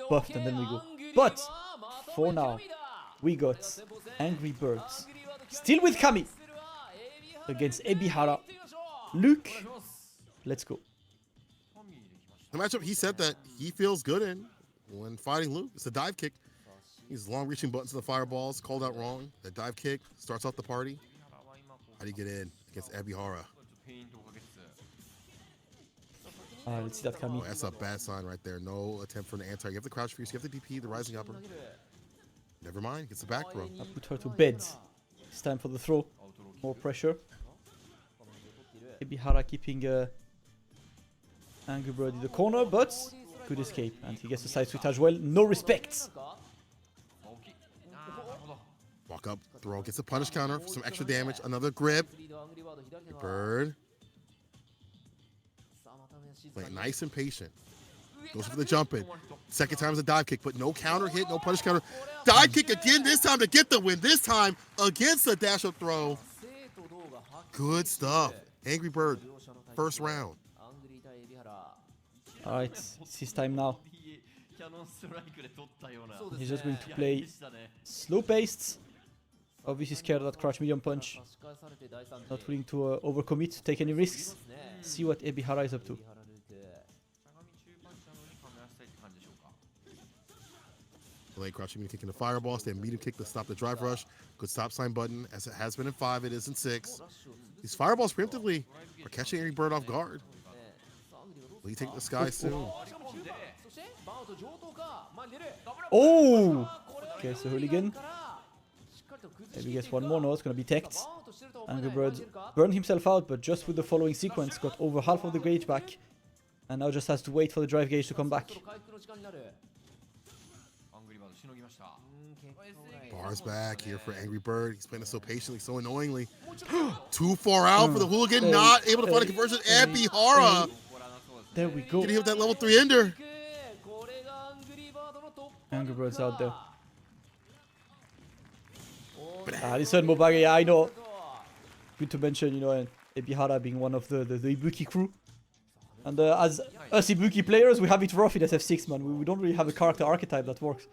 buffed and then we go. But for now, we got AngryBirds. Still with Kami. Against Ebihara. Luke, let's go. The matchup he said that he feels good in when fighting Luke. It's a dive kick. These long-reaching buttons to the fireballs, called out wrong. The dive kick starts off the party. How do you get in against Ebihara? Let's see that Kami. Oh, that's a bad sign right there. No attempt for an anti. You have the crouch fierce, you have the DP, the rising upper. Never mind, gets the back throw. I put her to bed. It's time for the throw. More pressure. Ebihara keeping AngryBird in the corner, but good escape. And he gets the side switch as well. No respect. Walk up, throw, gets a punish counter for some extra damage. Another grip. Bird. Playing nice and patient. Goes for the jump in. Second time is a dive kick, but no counter hit, no punish counter. Dive kick again, this time to get the win. This time against the dash up throw. Good stuff. AngryBird, first round. Alright, it's his time now. He's just going to play slow-paced. Obviously scared of that crouch medium punch. Not willing to overcommit, take any risks. See what Ebihara is up to. Late crouching medium kick in the fireball, stand medium kick to stop the drive rush. Good stop sign button, as it has been in 5, it is in 6. These fireballs preemptively are catching AngryBird off guard. Will he take the sky soon? Oh! Gets the hooligan. Maybe gets one more. No, it's gonna be teched. AngryBird burned himself out, but just with the following sequence, got over half of the gauge back. And now just has to wait for the drive gauge to come back. Bars back here for AngryBird. He's playing it so patiently, so annoyingly. Too far out for the hooligan, not able to find a conversion. Ebihara. There we go. Can he hit that level 3 ender? AngryBird's out there. This one Mobage, yeah, I know. Good to mention, you know, Ebihara being one of the Ibuki crew. And as us Ibuki players, we have it rough in SF6, man. We don't really have a character archetype that works.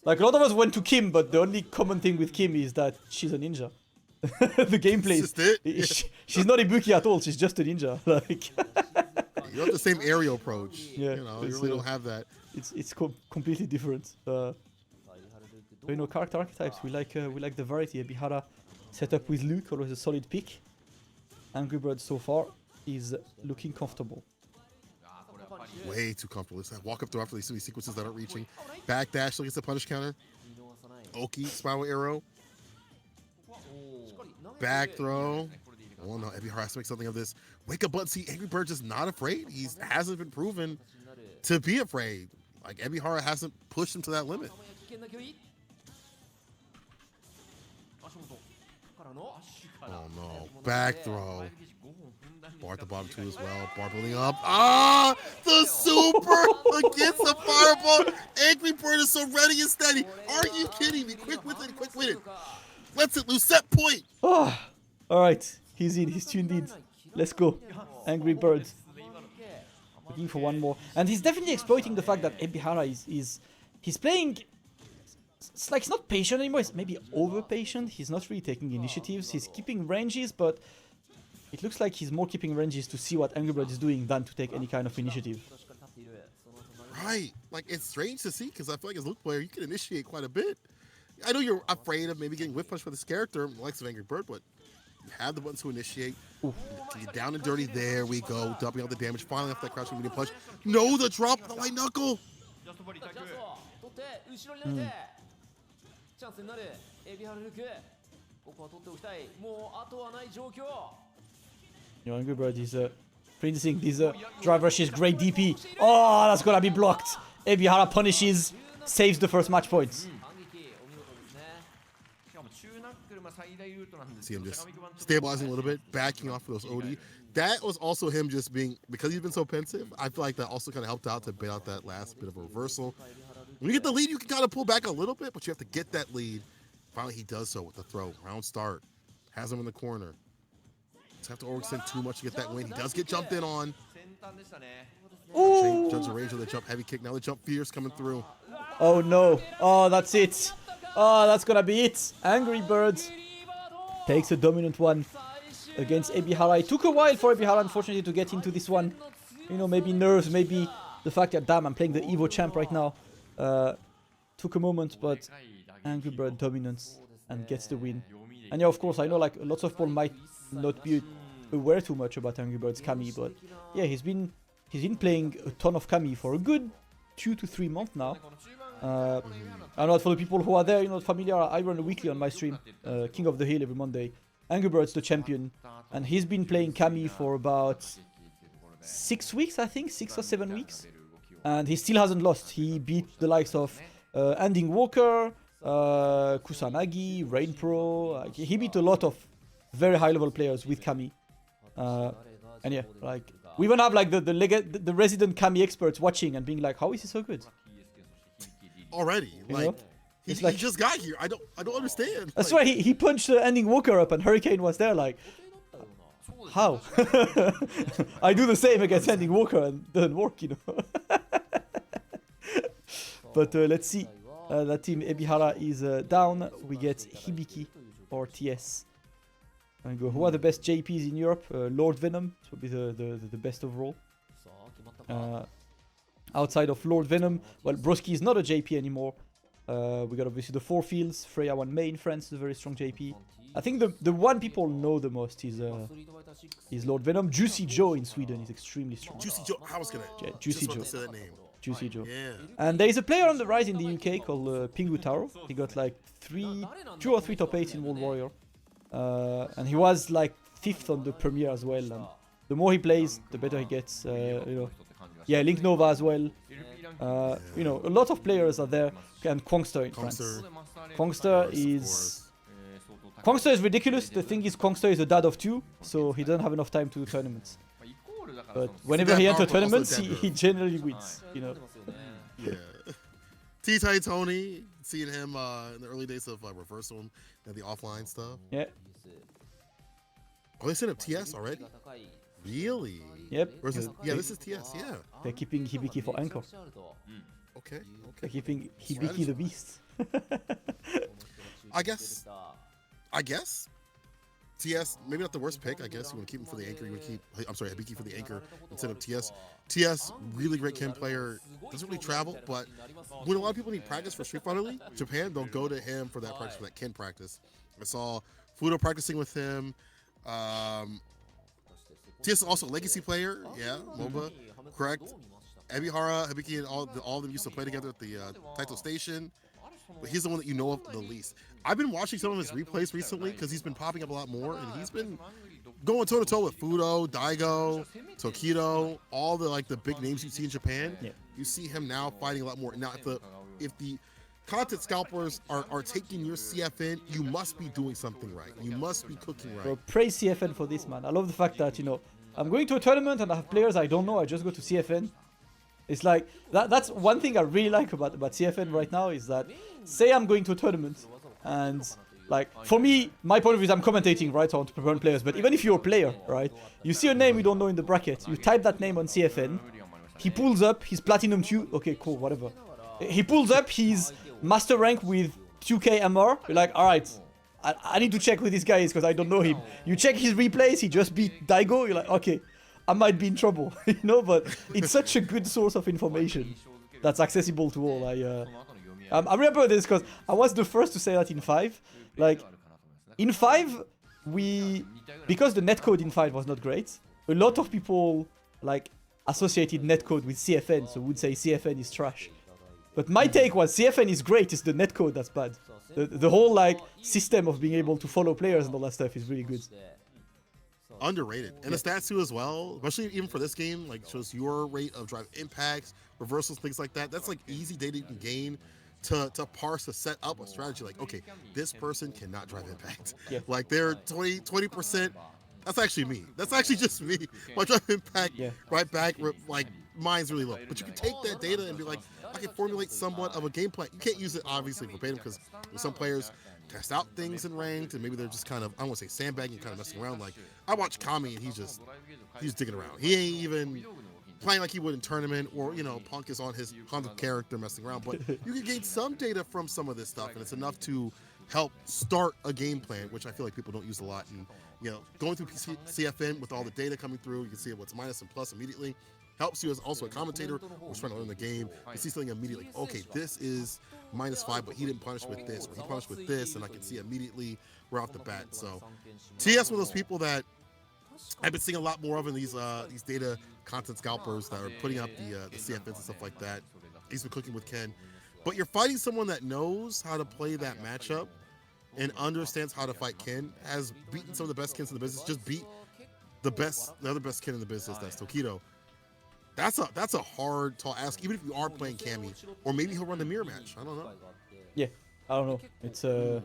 Like, a lot of us went to Kim, but the only common thing with Kim is that she's a ninja. The gameplay is... She's not Ibuki at all, she's just a ninja. Like... You have the same aerial approach. Yeah, you know, you really don't have that. It's completely different. But, you know, character archetypes, we like the variety. Ebihara set up with Luke, always a solid pick. AngryBird so far is looking comfortable. Way too comfortable. It's that walk up throw after these sequences that aren't reaching. Back dash against the punish counter. Oki, spiral arrow. Back throw. Oh no, Ebihara has to make something of this. Wake up button. See, AngryBird just not afraid. He hasn't been proven to be afraid. Like, Ebihara hasn't pushed him to that limit. Oh no, back throw. Bar at the bottom too as well. Bar building up. Ah, the super against the fireball. AngryBird is so ready and steady. Are you kidding me? Quick with it, quick with it. Let's it loose, set point. Oh, all right. He's in. He's tuned in. Let's go. AngryBird. Looking for one more. And he's definitely exploiting the fact that Ebihara he's playing... It's like he's not patient anymore. He's maybe over-patient. He's not really taking initiatives. He's keeping ranges, but it looks like he's more keeping ranges to see what AngryBird is doing than to take any kind of initiative. Right. Like, it's strange to see because I feel like as a Luke player, you can initiate quite a bit. I know you're afraid of maybe getting whip punched for this character, the likes of AngryBird, but you have the buttons to initiate. Ooh. Get down and dirty. There we go. Dumping out the damage. Finally off that crouching medium punch. No, the drop of the white knuckle. You know, AngryBird is printing these drive rushes, great DP. Oh, that's gonna be blocked. Ebihara punishes, saves the first match points. See him just stabilizing a little bit, backing off of those OD. That was also him just being, because he's been so pensive, I feel like that also kind of helped out to bail out that last bit of a reversal. When you get the lead, you can kind of pull back a little bit, but you have to get that lead. Finally, he does so with the throw. Round start. Has him in the corner. Doesn't have to overextend too much to get that win. He does get jumped in on. Ooh. Judge the range of the jump heavy kick. Now the jump fierce coming through. Oh no. Oh, that's it. Oh, that's gonna be it. AngryBird takes a dominant one against Ebihara. It took a while for Ebihara, unfortunately, to get into this one. You know, maybe nerves, maybe the fact that, damn, I'm playing the Evo champ right now. Took a moment, but AngryBird dominance and gets the win. And yeah, of course, I know like lots of people might not be aware too much about AngryBird's Kami, but yeah, he's been playing a ton of Kami for a good 2 to 3 months now. I know for the people who are there, you know, familiar, I run a weekly on my stream, King of the Hill every Monday. AngryBird's the champion, and he's been playing Kami for about 6 weeks, I think, 6 or 7 weeks, and he still hasn't lost. He beat the likes of Ending Walker, Kusanagi, Rain Pro. He beat a lot of very high level players with Kami, and yeah, like we even have like the resident Kami experts watching and being like, how is he so good? Already, like he just got here. I don't understand. That's why he punched Ending Walker up and Hurricane was there. Like, how? I do the same against Ending Walker and it doesn't work, you know. But let's see. That team Ebihara is down. We get Hibiki or TS. And go. Who are the best JPs in Europe? Lord Venom would be the best overall. Outside of Lord Venom, well, Broski is not a JP anymore. We got obviously the 4 fields. Freya 1 main, France is a very strong JP. I think the one people know the most is Lord Venom. Juicy Joe in Sweden is extremely strong. Juicy Joe, I was gonna. Yeah, Juicy Joe. Say that name. Juicy Joe. Yeah. And there is a player on the rise in the UK called Pingu Taro. He got like 2 or 3 top 8s in World Warrior. And he was like 5th on the Premier as well. And the more he plays, the better he gets. You know. Yeah, Link Nova as well. You know, a lot of players are there. And Kwangster in France. Kwangster is ridiculous. The thing is, Kwangster is a dad of 2, so he doesn't have enough time to do tournaments. But whenever he enters tournaments, he generally wins. You know. Yeah. T-Ty Tony, seeing him in the early days of Reversal and the offline stuff. Yeah. Oh, they set up TS already? Really? Yep. Where's this? Yeah, this is TS, yeah. They're keeping Hibiki for anchor. Okay. They're keeping HibikiTheBeast. I guess. TS, maybe not the worst pick, I guess. You want to keep him for the anchor. You want to keep, I'm sorry, Hibiki for the anchor instead of TS. TS, really great Ken player. Doesn't really travel, but when a lot of people need practice for Street Fighter League, Japan, they'll go to him for that practice, for that Ken practice. I saw Fudo practicing with him. TS is also a legacy player. Yeah, MOBA. Correct. Ebihara, Hibiki, and all of them used to play together at the Taito Station. But he's the one that you know of the least. I've been watching some of his replays recently because he's been popping up a lot more, and he's been going toe-to-toe with Fudo, Daigo, Tokido, all the big names you see in Japan. Yeah. You see him now fighting a lot more. Now, if the content scalpers are taking your CFN, you must be doing something right. You must be cooking right. Bro, praise CFN for this, man. I love the fact that, you know, I'm going to a tournament and I have players I don't know. I just go to CFN. It's like, that's one thing I really like about CFN right now is that, say I'm going to a tournament and, like, for me, my point of view is I'm commentating, right, so I want to prepare players, but even if you're a player, right, you see a name you don't know in the bracket, you type that name on CFN, he pulls up his Platinum 2, okay, cool, whatever. He pulls up his Master Rank with 2k MR, you're like, alright, I need to check who this guy is because I don't know him. You check his replays, he just beat Daigo, you're like, okay, I might be in trouble, you know, but it's such a good source of information that's accessible to all. I remember this because I was the first to say that in 5. Like, in 5, because the netcode in 5 was not great, a lot of people, like, associated netcode with CFN, so would say CFN is trash. But my take was CFN is great, it's the netcode that's bad. The whole, like, system of being able to follow players and all that stuff is really good. Underrated. And the stats too as well, especially even for this game, like shows your rate of drive impacts, reversals, things like that. That's like easy data you can gain to parse to set up a strategy. Like, okay, this person cannot drive impact. Yeah. Like they're 20%. That's actually me. That's actually just me. My drive impact right back, like mine's really low. But you can take that data and be like, I can formulate somewhat of a game plan. You can't use it obviously verbatim because some players test out things in ranked and maybe they're just kind of, I don't want to say sandbagging, kind of messing around. Like I watch Kami and he's digging around. He playing like he would in tournament, or Punk is on his 100th character messing around. But you can gain some data from some of this stuff, and it's enough to help start a game plan, which I feel like people don't use a lot. And going through CFN with all the data coming through, you can see what's minus and plus immediately. Helps you as also a commentator who's trying to learn the game. You see something immediately, okay, this is -5, but he didn't punish with this, or he punished with this, and I can see immediately right off the bat. So TS one of those people that I've been seeing a lot more of in these data content scalpers that are putting up the CFNs and stuff like that. He's been cooking with Ken. But you're fighting someone that knows how to play that matchup and understands how to fight Ken, has beaten some of the best Kens in the business, just beat the other best Ken in the business, that's Tokido. That's a hard, tall ask, even if you are playing Cammy, or maybe he'll run the mirror match. I don't know. Yeah, I don't know. It's a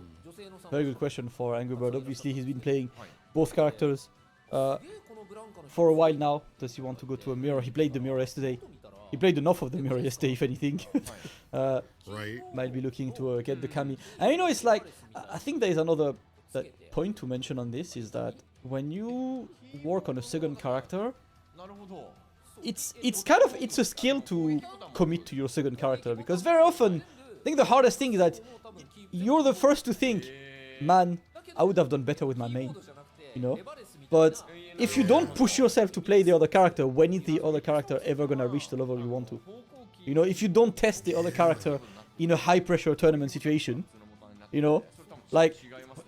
very good question for AngryBird. Obviously, he's been playing both characters for a while now. Does he want to go to a mirror? He played the mirror yesterday. He played enough of the mirror yesterday, if anything. Right. Might be looking to get the Cammy. And it's like, I think there is another point to mention on this, is that when you work on a second character, it's a skill to commit to your second character, because very often I think the hardest thing is that you're the first to think, man, I would have done better with my main, but if you don't push yourself to play the other character, when is the other character ever gonna reach the level you want to? If you don't test the other character in a high pressure tournament situation, like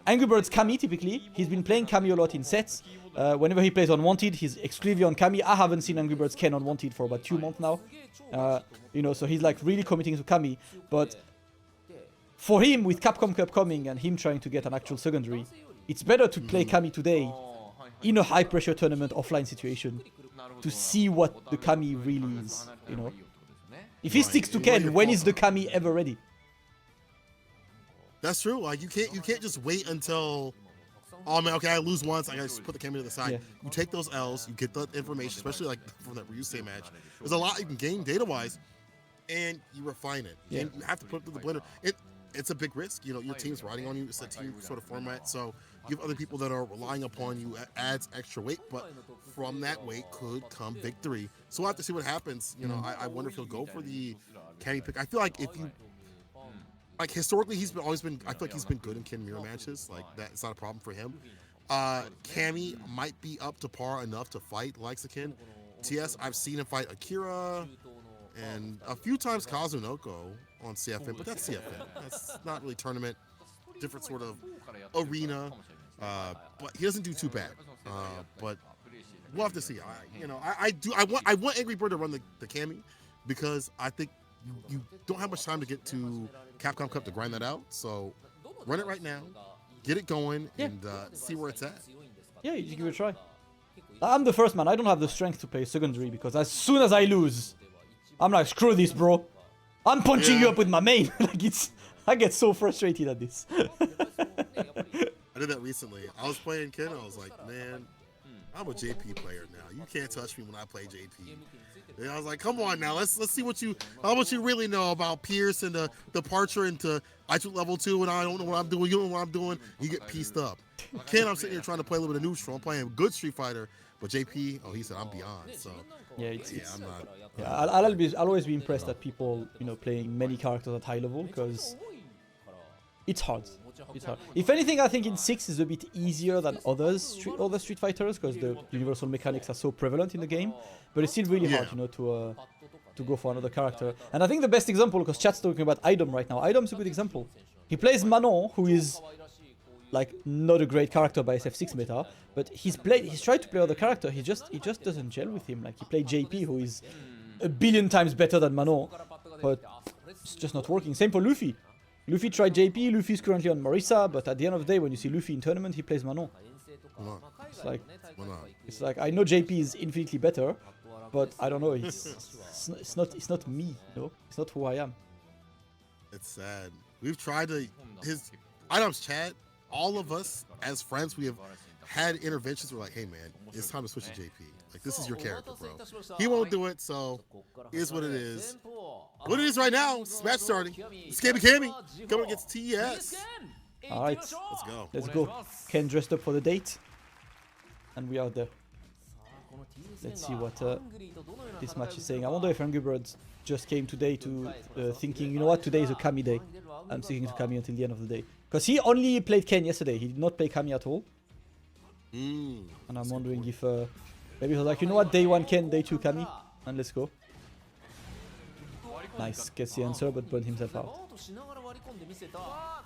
AngryBird's Cammy, typically he's been playing Cammy a lot in sets. Whenever he plays Unwanted, he's exclusively on Cammy. I haven't seen AngryBird's Ken Unwanted for about 2 months now. So he's like really committing to Cammy. But for him, with Capcom Cup coming and him trying to get an actual secondary, it's better to play Cammy today in a high pressure tournament offline situation to see what the Cammy really is. If he sticks to Ken, when is the Cammy ever ready? That's true. Like you can't just wait until, oh man, okay, I lose once, I gotta just put the camera to the side. Yeah. You take those L's, you get the information, especially like from that Ryusei match. There's a lot you can gain data-wise, and you refine it. Yeah. And you have to put it through the blender. It's a big risk. Your team's riding on you. It's a team sort of format, so you have other people that are relying upon you. Adds extra weight, but from that weight could come victory. So we'll have to see what happens. I wonder if he'll go for the Cammy pick. I feel like if you, like historically, I feel like he's been good in Ken mirror matches. Like that's not a problem for him. Cammy might be up to par enough to fight likes of Ken. TS, I've seen him fight Akira and a few times Kazunoko on CFN, but that's CFN. That's not really tournament, different sort of arena. But he doesn't do too bad. But we'll have to see. I want AngryBird to run the Cammy, because I think you don't have much time to get to Capcom Cup to grind that out. So run it right now, get it going, and see where it's at. Yeah, you give it a try. I'm the first man. I don't have the strength to play secondary, because as soon as I lose, I'm like, screw this, bro. I'm punching you up with my main. I get so frustrated at this. I did that recently. I was playing Ken. I was like, man, I'm a JP player now. You can't touch me when I play JP. And I was like, come on now, let's see how much you really know about Pierce and the departure into IQ level 2, and I don't know what I'm doing. You don't know what I'm doing. You get pieced up. Ken, I'm sitting here trying to play a little bit of neutral. I'm playing a good Street Fighter, but JP, he said I'm beyond. So yeah, I'm not. Yeah, I'll always be impressed at people playing many characters at high level, because it's hard. It's hard. If anything, I think in 6 is a bit easier than other Street Fighters, because the universal mechanics are so prevalent in the game. But it's still really hard, to go for another character. And I think the best example, because chat's talking about Idom right now. Idom's a good example. He plays Manon, who is like not a great character by SF6 meta, but he's tried to play other character. He just doesn't gel with him. Like he played JP, who is a billion times better than Manon, but it's just not working. Same for Luffy. Luffy tried JP, Luffy's currently on Marisa, but at the end of the day, when you see Luffy in tournament, he plays Manon. It's like I know JP is infinitely better, but I don't know. It's not me. It's not who I am. It's sad. We've tried to Idom's chat. All of us as friends, we have had interventions. We're like, hey man, it's time to switch to JP. Like this is your character, bro. He won't do it, so it is what it is. What it is right now, match starting. It's Cammy going against TS. Alright. Let's go. Ken dressed up for the date. And we are there. Let's see what this match is saying. I wonder if AngryBird just came today to thinking, you know what, today is a Kami day. I'm sticking to Kami until the end of the day. Because he only played Ken yesterday. He did not play Kami at all. And I'm wondering if maybe he was like, you know what, day 1 Ken, day 2 Kami, and let's go. Nice, gets the answer, but burned himself out.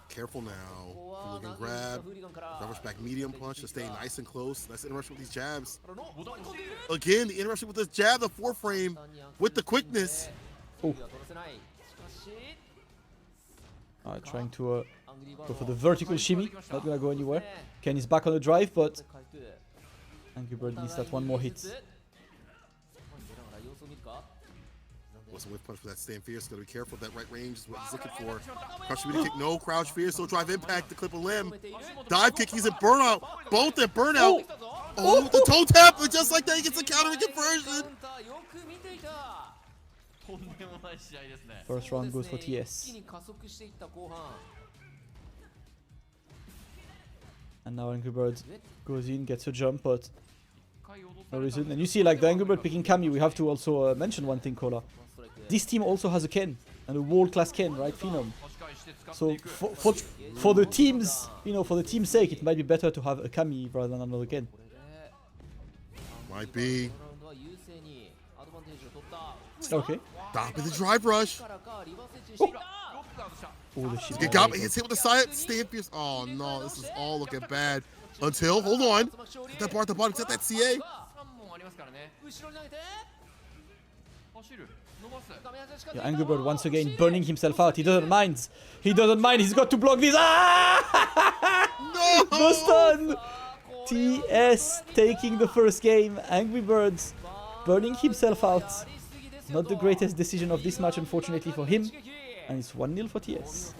Careful now. You can grab. Rush back medium punch to stay nice and close. Nice interruption with these jabs. Again, the interruption with this jab, the 4-frame, with the quickness. Oh. Alright, trying to go for the vertical shimmy. Not gonna go anywhere. Ken is back on the drive, but AngryBird needs that one more hit. Was a whiff punch for that stand fierce. Gotta be careful. That right range is what he's looking for. Crouch kick, no crouch fierce. So drive impact to clip a limb. Dive kick, he's at burnout. Both at burnout. Oh, the toe tap, but just like that, he gets a counter conversion. First round goes for TS. And now AngryBird goes in, gets a jump, but no reason. And you see, like the AngryBird picking Kami, we have to also mention one thing, Kola. This team also has a Ken, and a world-class Ken, right? Phenom. So for the team's, you know, for the team's sake, it might be better to have a Kami rather than another Ken. Might be. Okay. Stop with the drive rush. Oh, the shit. Got me. He's hit with the side. Stand fierce. Oh no, this is all looking bad. Until, hold on. Get that bar at the bottom. Set that CA. Yeah, AngryBird once again burning himself out. He doesn't mind. He doesn't mind. He's got to block this. Ah! No! No stun. TS taking the first game. AngryBird burning himself out. Not the greatest decision of this match, unfortunately for him. And it's 1-0 for TS.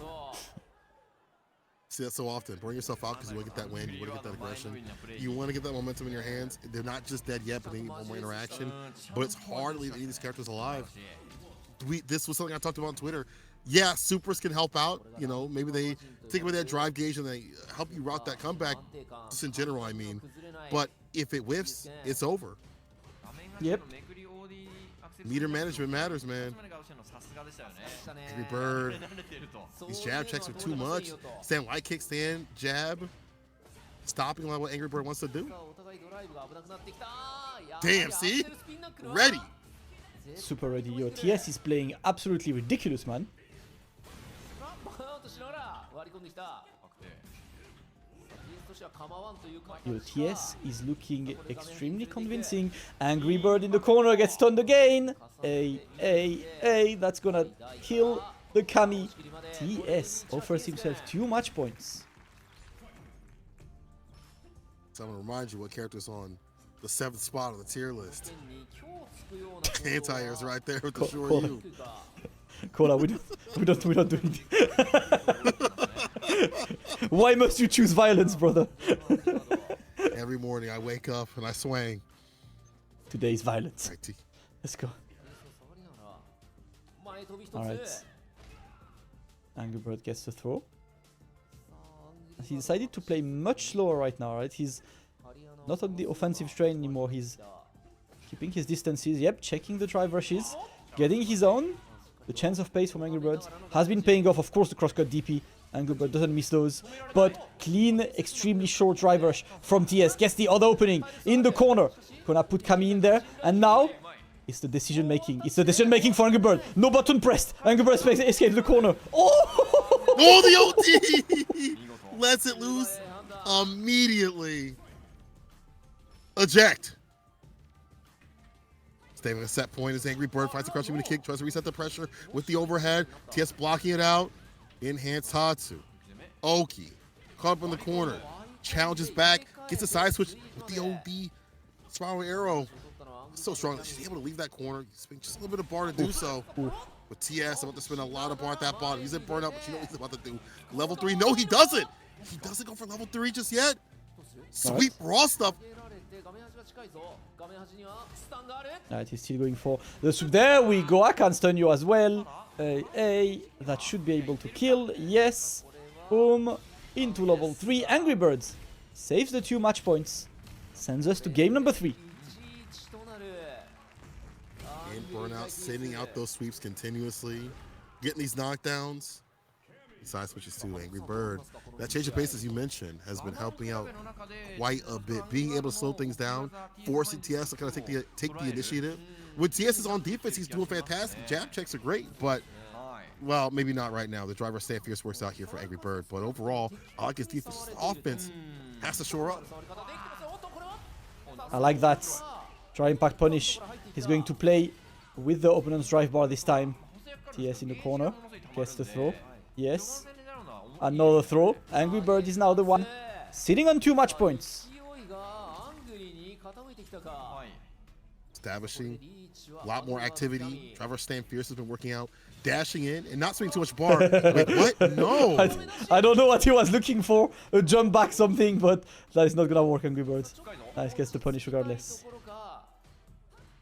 See that so often. Burn yourself out because you want to get that win. You want to get that aggression. You want to get that momentum in your hands. They're not just dead yet, but they need one more interaction. But it's hard to leave any of these characters alive. This was something I talked about on Twitter. Yeah, supers can help out. You know, maybe they take away that drive gauge and they help you route that comeback. Just in general, I mean. But if it whiffs, it's over. Yep. Meter management matters, man. AngryBird. These jab checks are too much. Stand light kick, stand jab. Stopping like what AngryBird wants to do. Damn, see? Ready. Super ready. Yo, TS is playing absolutely ridiculous, man. Yo, TS is looking extremely convincing. AngryBird in the corner gets stunned again. That's gonna kill the Kami. TS offers himself 2 match points. So I'm gonna remind you what character's on the 7th spot on the tier list. Anti-airs right there with the sure you. Kola, we don't do it. Why must you choose violence, brother? Every morning I wake up and I swang. Today's violence. Right, Let's go. Alright. AngryBird gets the throw. He decided to play much slower right now, right? He's not on the offensive strain anymore. He's keeping his distances. Yep, checking the drive rushes. Getting his own. The chance of pace from AngryBird has been paying off. Of course, the crosscut DP. AngryBird doesn't miss those. But clean, extremely short drive rush from TS. Gets the other opening in the corner. Gonna put Kami in there. And now, it's the decision making. It's the decision making for AngryBird. No button pressed. AngryBird escapes the corner. Oh! Oh, the OT! Lets it loose immediately. Eject. Staying with a set point as AngryBird finds the crushing with a kick, tries to reset the pressure with the overhead. TS blocking it out. Enhanced Tatsu. Oki. Caught up in the corner. Challenges back. Gets a side switch with the OD. Spiral arrow. So strong that she's able to leave that corner. Spend just a little bit of bar to do so. With TS about to spend a lot of bar at that bottom. He's at burnout, but you know what he's about to do. Level 3. No, he doesn't. He doesn't go for level 3 just yet. Sweet raw stuff. Alright, he's still going for the swoop. There we go. I can stun you as well. That should be able to kill. Yes. Boom. Into level 3. AngryBird saves the 2 match points. Sends us to game number 3. burnout, sending out those sweeps continuously, getting these knockdowns. Side switches to AngryBird. That change of pace, as you mentioned, has been helping out quite a bit. Being able to slow things down, forcing TS to kind of take the initiative. When TS is on defense, he's doing fantastic. Jab checks are great, but, well, maybe not right now. The driver stand fierce works out here for AngryBird, but overall, I like his defense. His offense has to shore up. I like that. Try impact punish. He's going to play with the opponent's drive bar this time. TS in the corner. Gets the throw. Yes. Another throw. AngryBird is now the one sitting on too much points. Establishing a lot more activity. Driver stand fierce has been working out. Dashing in and not spending too much bar. Wait, what? No. I don't know what he was looking for. A jump back something, but that is not gonna work, AngryBird. Nice, gets the punish regardless.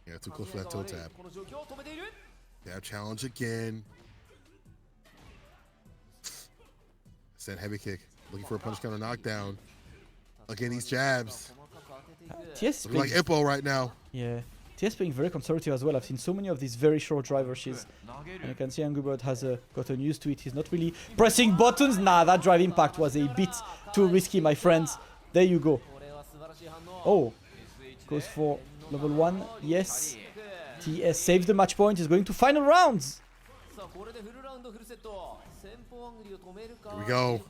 Yeah, too close for that toe tap. Dab challenge again. Send heavy kick. Looking for a punch counter knockdown. Again, these jabs. TS looking like Ippo right now. Yeah. TS being very conservative as well. I've seen so many of these very short drive rushes. And you can see AngryBird has gotten used to it. He's not really pressing buttons. Nah, that drive impact was a bit too risky, my friends. There you go. Oh. Goes for level 1. Yes. TS saves the match point. He's going to final rounds. Here we go.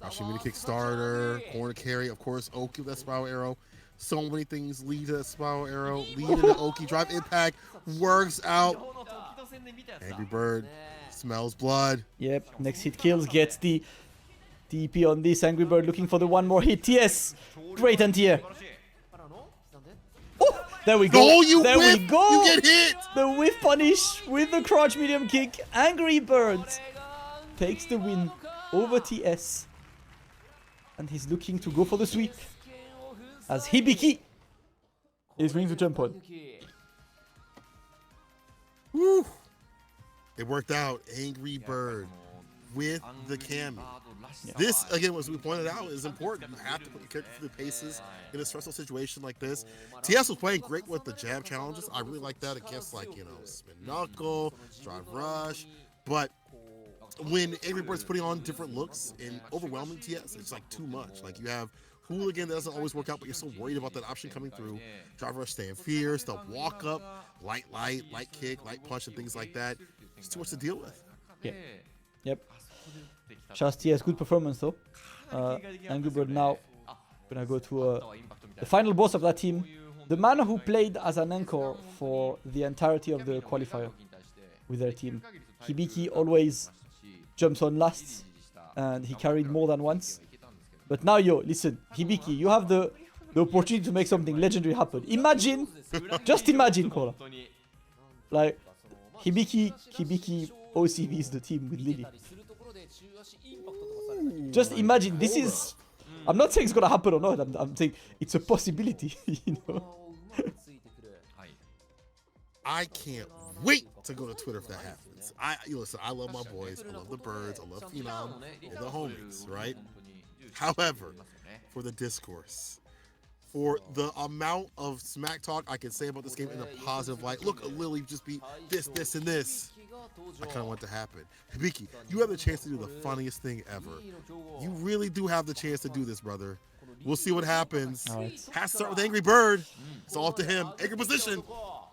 Rushing mini kick starter, corner carry, of course, Oki with that spiral arrow. So many things lead to that spiral arrow, lead into Oki, drive impact, works out. AngryBird smells blood. Yep, next hit kills, gets the TP on this. AngryBird looking for the one more hit. TS, great anti-air. Oh, there we go. Oh, you there whiff, we go. you get hit. The whiff punish with the crouch medium kick. AngryBird takes the win over TS. And he's looking to go for the sweep. As Hibiki is going to jump on. Woo. It worked out. AngryBird with the Kami. Yeah. This, again, as we pointed out, is important. You have to put your character through the paces in a stressful situation like this. TS was playing great with the jab challenges. I really like that against, like, you know, spin knuckle, drive rush. But when AngryBird's putting on different looks and overwhelming TS, it's like too much. Like, you have Hooligan that doesn't always work out, but you're so worried about that option coming through. Drive rush staying fierce, the walk up, light kick, light punch, and things like that. It's too much to deal with. Yeah. Yep. Shouts TS, good performance though. AngryBird now gonna go to the final boss of that team. The man who played as an anchor for the entirety of the qualifier with their team. Hibiki always jumps on last, and he carried more than once. But now, yo, listen, Hibiki, you have the opportunity to make something legendary happen. Imagine, just imagine, Kola. Like, Hibiki OCVs the team with Lily. Just imagine, this is... I'm not saying it's gonna happen or not, I'm saying it's a possibility, you know? I can't wait to go to Twitter if that happens. Listen, I love my boys, I love the birds, I love Phenom, and the homies, right? However, for the discourse, for the amount of smack talk I can say about this game in a positive light, look, Lily just beat this, and this. I kind of want it to happen. Hibiki, you have the chance to do the funniest thing ever. You really do have the chance to do this, brother. We'll see what happens. Right. Has to start with AngryBird. It's all up to him. Angry position.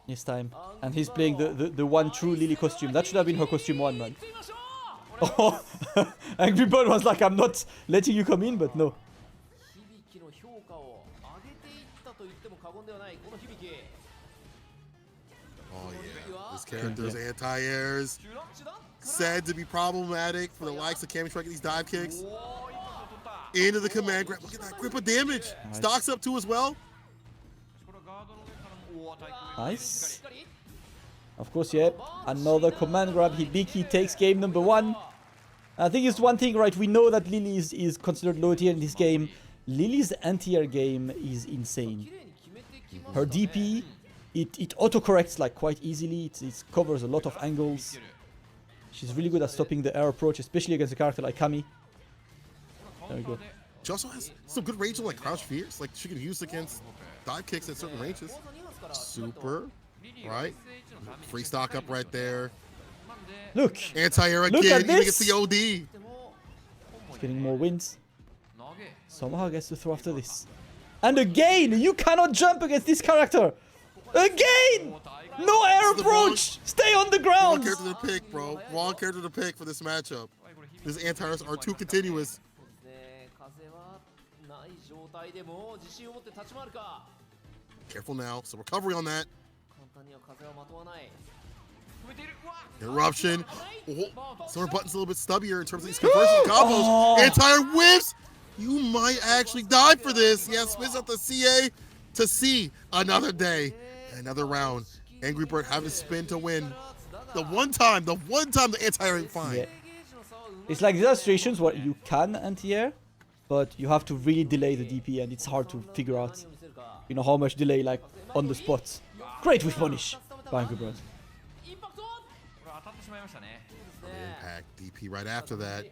This time. And he's playing the one true Lily costume. That should have been her costume 1, man. Oh, AngryBird was like, I'm not letting you come in, but no. Oh yeah, this character's anti-airs. Said to be problematic for the likes of Kami striking these dive kicks. Into the command grab. Look at that grip of damage. Nice. Stocks up too as well. Nice. Of course, yeah. Another command grab. Hibiki takes game number 1. I think it's one thing, right? We know that Lily is considered low tier in this game. Lily's anti-air game is insane. Her DP, it auto-corrects like quite easily. It covers a lot of angles. She's really good at stopping the air approach, especially against a character like Kami. There we go. She also has some good range of like crouch fierce. Like she can use against dive kicks at certain ranges. Super, right? Free stock up right there. Look! Anti-air Look again, at even gets this! the OD. He's getting more wins. Somehow gets to throw after this. And again! You cannot jump against this character! Again! No air approach! Stay on the Wrong ground! character to pick, bro. Wrong character to pick for this matchup. These anti-airs are too continuous. Careful now. Some recovery on that. Interruption. Oh, some of her buttons a little bit stubbier in terms of these conversion combos. Oh. Anti-air whiffs. You might actually die for this. Yeah, spins out the CA to see another day, another round. AngryBird having to spin to win. The one time the anti-air ain't fine. Yeah. It's like there are situations where you can anti-air, but you have to really delay the DP and it's hard to figure out, you know, how much delay, like, on the spot. Great with punish by AngryBird. Impact DP right after that.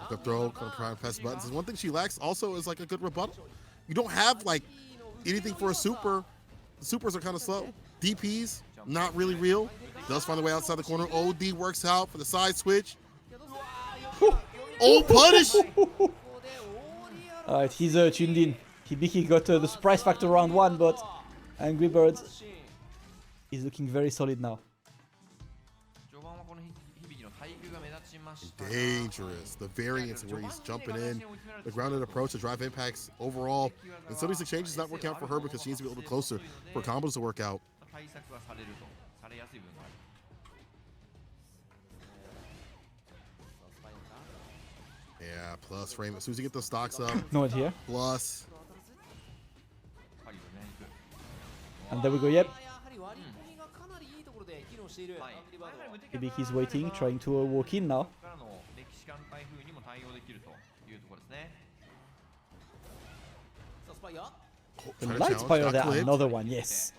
Up throw, kind of trying to press buttons. One thing she lacks also is like a good rebuttal. You don't have like anything for a super. The supers are kind of slow. DPs, not really real. Does find a way outside the corner. OD works out for the side switch. Oh, punish! Alright, he's tuned in. Hibiki got the surprise factor round 1, but AngryBird is looking very solid now. Dangerous. The variance where he's jumping in, the grounded approach, the drive impacts overall. And some of these exchanges not working out for her because she needs to be a little bit closer for combos to work out. Yeah, plus frame. As soon as you get those stocks up. No one here. Plus. And there we go, yep. Hibiki's waiting, trying to walk in now. The light spire there, another one, yes.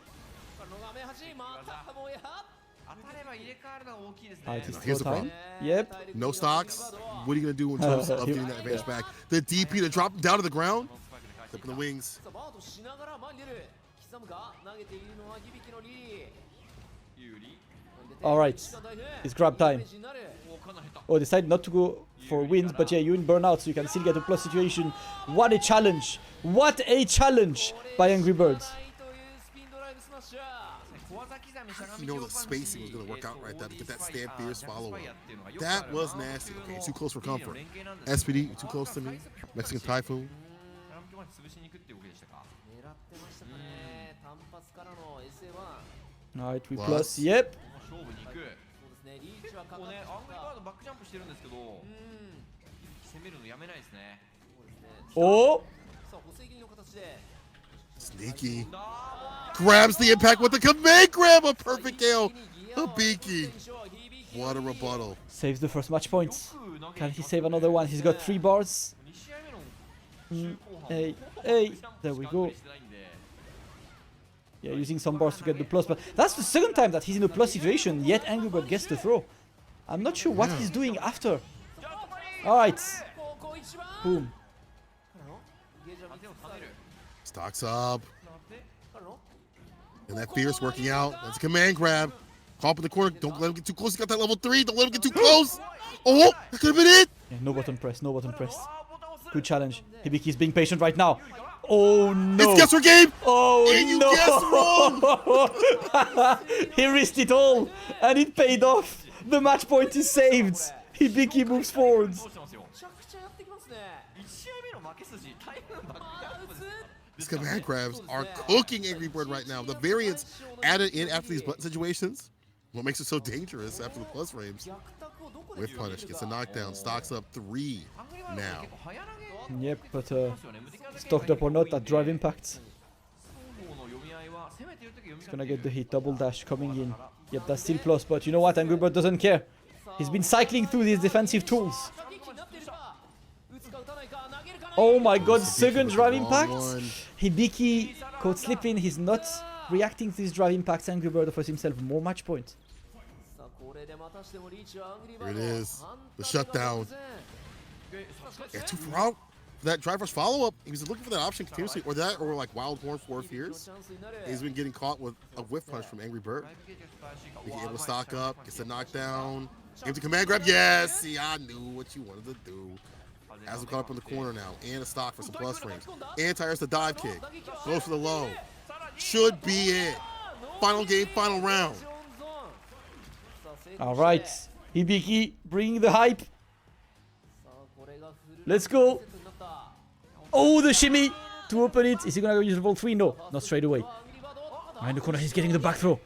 Here's the problem. Yep. No stocks. What are you going to do in terms of getting that advantage back? The DP to drop down to the ground. Flipping the wings. Alright. It's grab time. Oh, decided not to go for wins, but yeah, you in burnout, so you can still get a plus situation. What a challenge! What a challenge by AngryBird. You know the spacing was going to work out right there to get that stand fierce follow-up. That was nasty. Okay, too close for comfort. SPD, too close to me. Mexican Typhoon. Alright, we plus. Yep. Oh! Sneaky. Grabs the impact with the command grab. A perfect KO. Hibiki. What a rebuttal. Saves the first match points. Can he save another one? He's got 3 bars. Hey, hey. There we go. Yeah, using some bars to get the plus, but that's the second time that he's in a plus situation, yet AngryBird gets the throw. I'm not sure what he's doing after. Alright. Boom. Stocks up. And that fierce working out. That's a command grab. Hop in the corner. Don't let him get too close. He got that level 3. Don't let him get too close. Oh, that could have been it. Yeah, no button press. No button press. Good challenge. Hibiki's being patient right now. Oh no. It's guess her game. Oh and you no. guessed wrong. He risked it all. And it paid off. The match point is saved. Hibiki moves forwards. These command grabs are cooking AngryBird right now. The variance added in after these button situations, what makes it so dangerous after the plus frames. With punish, gets a knockdown, stocks up 3 now. Yep, but stocked up or not, that drive impact. He's gonna get the hit, double dash coming in. Yep, that's still plus, but you know what, AngryBird doesn't care. He's been cycling through these defensive tools. Oh my god, second drive impact! Hibiki caught slipping, he's not reacting to these drive impacts. AngryBird offers himself more match points. Here it is, the shutdown. Yeah, too far out. that drive rush follow-up, he was looking for that option continuously, or that, or like Wild Horn 4 Fears. He's been getting caught with a whiff punch from AngryBird. He's able to stock up, gets a knockdown. Empty command grab, yes! See, I knew what you wanted to do. Has him caught up in the corner now, and a stock for some plus frames. Anti-airs the dive kick, goes for the low. Should be it. Final game, final round. All right, Hibiki bringing the hype. Let's go. Oh, the shimmy to open it. Is he gonna go use level 3? No, not straight away. Behind the corner, he's getting the back throw.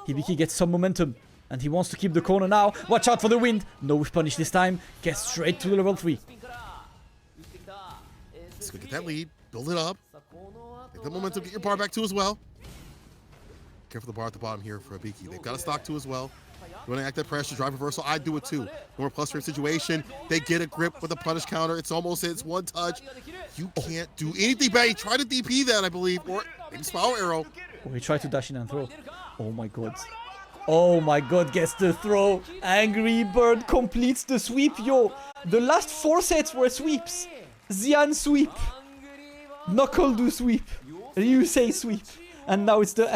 Hibiki gets some momentum, and he wants to keep the corner now. Watch out for the wind. No whiff punish this time. Gets straight to the level 3. Let's go get that lead. Build it up. Take the momentum. Get your bar back too as well. Careful the bar at the bottom here for Hibiki. They've got a stock too as well. You want to act that pressure, drive reversal. I do it too. More plus frame situation. They get a grip with a punish counter. It's almost it. It's one touch. You can't do anything bad. He tried to DP that, I believe, or maybe spiral arrow. Oh, he tried to dash in and throw. Oh my god. Oh my god, gets the throw. AngryBird completes the sweep, yo. The last 4 sets were sweeps. Xian sweep. Nuckledu sweep. Ryusei sweep. And now it's the